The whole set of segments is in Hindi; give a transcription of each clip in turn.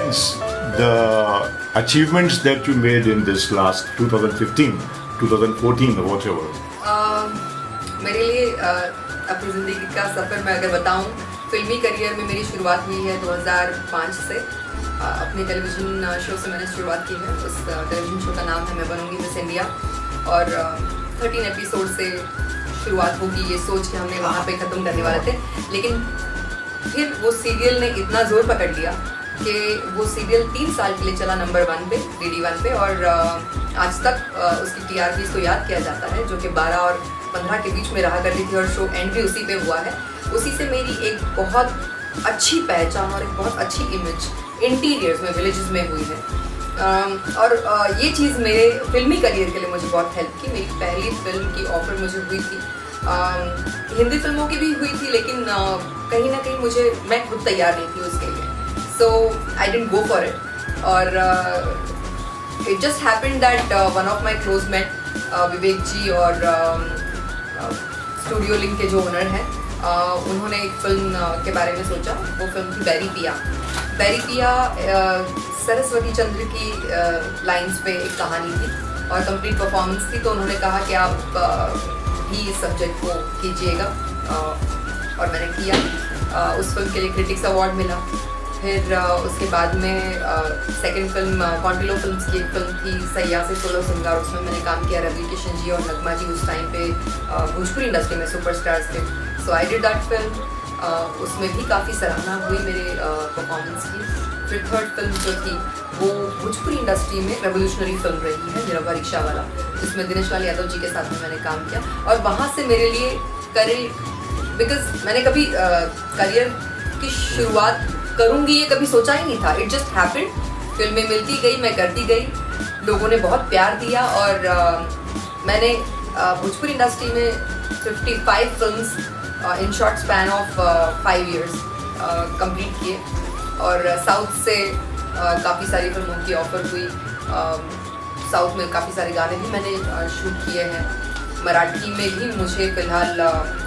sense the achievements that you made in this last 2015, 2014 or whatever? मेरे लिए अपनी ज़िंदगी का सफ़र मैं अगर बताऊं, फिल्मी करियर में मेरी शुरुआत हुई है 2005 से। अपने टेलीविज़न शो से मैंने शुरुआत की है। उस टेलीविज़न शो का नाम है मैं बनूंगी मिस इंडिया, और 13 एपिसोड से शुरुआत होगी ये सोच के हमने वहाँ पे ख़त्म करने वाले थे। लेकिन फिर वो सीरियल ने इतना ज़ोर पकड़ लिया कि वो सीरियल 3 साल के लिए चला नंबर 1 पे, DD1 पे, और आज तक उसकी TRPs को याद किया जाता है, जो कि 12 और 15 के बीच में रहा करती थी, और शो एंड भी उसी पे हुआ है। उसी से मेरी एक बहुत अच्छी पहचान और एक बहुत अच्छी इमेज इंटीरियर्स में, विलेजेस में हुई है। और ये चीज़ मेरे फिल्मी करियर के लिए मुझे बहुत हेल्प की। मेरी पहली फिल्म की ऑफ़र मुझे हुई थी, हिंदी फिल्मों की भी हुई थी, लेकिन कहीं ना कहीं मैं खुद तैयार नहीं थी उसके लिए, so I didn't go for it. और it just happened that one of my close mate Vivek ji और स्टूडियो लिंक के जो ओनर हैं, उन्होंने एक फिल्म के बारे में सोचा। वो फिल्म थी बैरी पिया। बैरी पिया सरस्वती चंद्र की लाइंस पे एक कहानी थी और कंप्लीट परफॉर्मेंस थी, तो उन्होंने कहा कि आप भी इस सब्जेक्ट को कीजिएगा, और मैंने किया। उस फिल्म के लिए क्रिटिक्स अवार्ड मिला। फिर उसके बाद में सेकंड फिल्म कॉन्टिलो फिल्म्स की एक फिल्म थी सैया से सोलो सिंगार, उसमें मैंने काम किया। रवि किशन जी और नगमा जी उस टाइम पे भोजपुरी इंडस्ट्री में सुपरस्टार्स थे, सो आई डिड दैट फिल्म। उसमें भी काफ़ी सराहना हुई मेरे परफॉर्मेंस की। फिर थर्ड फिल्म जो थी वो भोजपुरी इंडस्ट्री में रेवोल्यूशनरी फिल्म रही है, निरहुआ रिक्शा वाला, जिसमें दिनेश लाल यादव जी के साथ में मैंने काम किया। और वहाँ से मेरे लिए बिकॉज मैंने कभी करियर की शुरुआत करूँगी ये कभी सोचा ही नहीं था। It just happened. फिल्में मिलती गई, मैं करती गई, लोगों ने बहुत प्यार दिया, और मैंने भोजपुरी इंडस्ट्री में 55 films in short span of 5 years complete किए। और साउथ से काफ़ी सारी फिल्मों की ऑफ़र हुई। साउथ में काफ़ी सारे गाने भी मैंने शूट किए हैं। मराठी में भी मुझे फ़िलहाल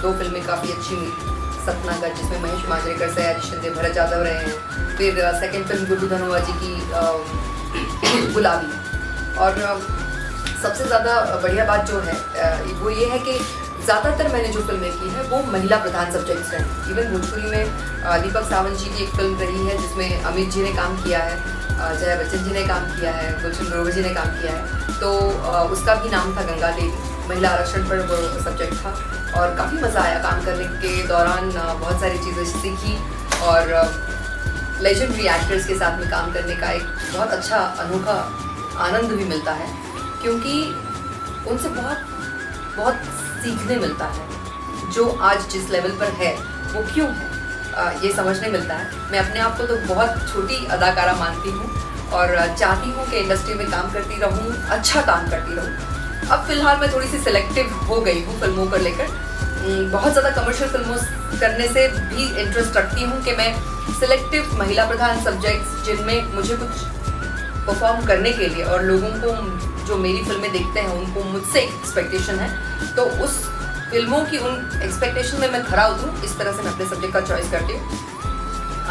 2 फिल्में काफ़ी अच्छी मिली। सपना गढ़, जिसमें महेश मांजरेकर, सयाजी शिंदे, भरत यादव रहे हैं। फिर सेकंड फिल्म गुड्डू धनोआ जी की गुलाबी। और सबसे ज़्यादा बढ़िया बात जो है वो ये है कि ज़्यादातर मैंने जो फिल्में की हैं वो महिला प्रधान सब्जेक्ट्स हैं। इवन भोजपुरी में दीपक सावंत जी की एक फिल्म रही है जिसमें अमित जी ने काम किया है, जया बच्चन जी ने काम किया है, गुलशन ग्रोवर जी ने काम किया है। तो उसका भी नाम था गंगा देवी। महिला आरक्षण पर वो सब्जेक्ट था, और काफ़ी मज़ा आया काम करने के दौरान। बहुत सारी चीज़ें सीखी, और लेजेंडरी एक्टर्स के साथ में काम करने का एक बहुत अच्छा अनोखा आनंद भी मिलता है, क्योंकि उनसे बहुत सीखने मिलता है। जो आज जिस लेवल पर है वो क्यों है, ये समझने मिलता है। मैं अपने आप को तो बहुत छोटी अदाकारा मानती हूँ, और चाहती हूँ कि इंडस्ट्री में काम करती रहूँ, अच्छा काम करती रहूँ। अब फिलहाल मैं थोड़ी सी सिलेक्टिव हो गई हूँ फिल्मों को लेकर। बहुत ज़्यादा कमर्शियल फिल्मों करने से भी इंटरेस्ट रखती हूँ कि मैं सिलेक्टिव महिला प्रधान सब्जेक्ट्स जिनमें मुझे कुछ परफॉर्म करने के लिए, और लोगों को जो मेरी फिल्में देखते हैं उनको मुझसे एक एक्सपेक्टेशन है, तो उस फिल्मों की उन एक्सपेक्टेशन में मैं खरा उतरूँ, इस तरह से मैं अपने सब्जेक्ट का चॉइस करती हूँ।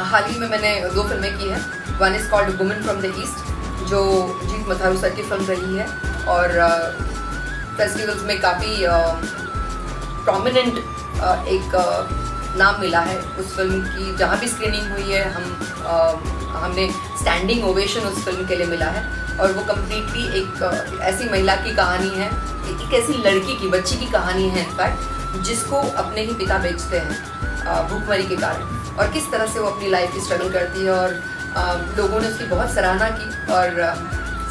हाल ही में मैंने 2 फिल्में की हैं। One is called women from the east, जो जीत मथारू सर की फिल्म रही है, और फेस्टिवल्स में काफ़ी प्रोमिनेंट एक नाम मिला है उस फिल्म की। जहाँ भी स्क्रीनिंग हुई है हमने स्टैंडिंग ओवेशन उस फिल्म के लिए मिला है। और वो कम्प्लीटली एक ऐसी महिला की कहानी है, एक ऐसी लड़की की, बच्ची की कहानी है इनफैक्ट, जिसको अपने ही पिता बेचते हैं भूखमरी के कारण, और किस तरह से वो अपनी लाइफ की स्ट्रगल करती है। और लोगों ने उसकी बहुत सराहना की। और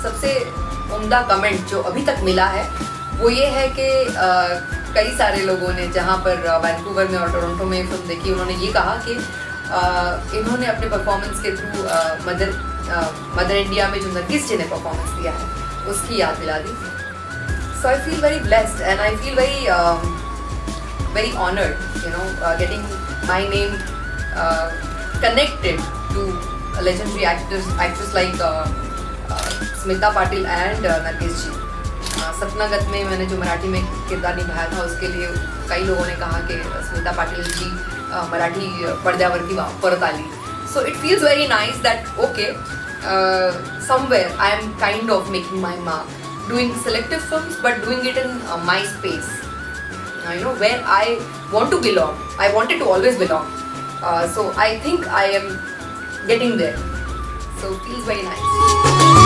सबसे उम्दा कमेंट जो अभी तक मिला है वो ये है कि कई सारे लोगों ने, जहाँ पर वैंकूवर में और टोरंटो में फिल्म देखी, उन्होंने ये कहा कि इन्होंने अपने परफॉर्मेंस के थ्रू मदर इंडिया में जो नरगिस जी ने परफॉर्मेंस दिया है उसकी याद दिला दी। So I feel very blessed and I feel very honoured, getting my name connected to legendary actress like Smita Patil and Nargis ji. सपना गत में मैंने जो मराठी में किरदार निभाया था उसके लिए कई लोगों ने कहा कि स्मिता पाटिल जी मराठी पडद्यावरती परत आली. So it feels very nice that okay somewhere I am kind of making my mark, doing selective films, but doing it in my space. Where I want to belong. I wanted to always belong. So I think I am getting there. So it feels very nice.